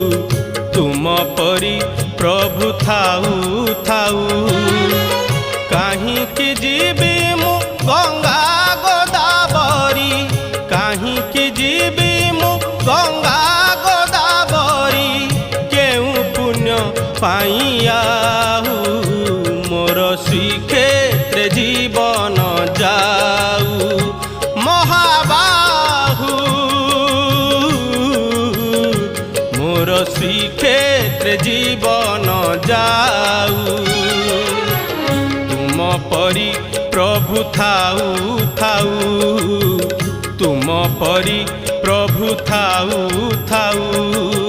तुम परी प्रभु थाऊ थाऊ काहींकि जीवी मु गंगा गोदावरी काहींकि जीवी मु गंगा गोदावरी केउ पुण्य पाइयाहू मोर श्रीक्षेत्र जीवन जाऊ महाबाहू मोर श्रीक्षेत्र जीवन जाऊ तुम परी प्रभु थाऊ थाऊ तुम परी प्रभु थाऊ थाऊ।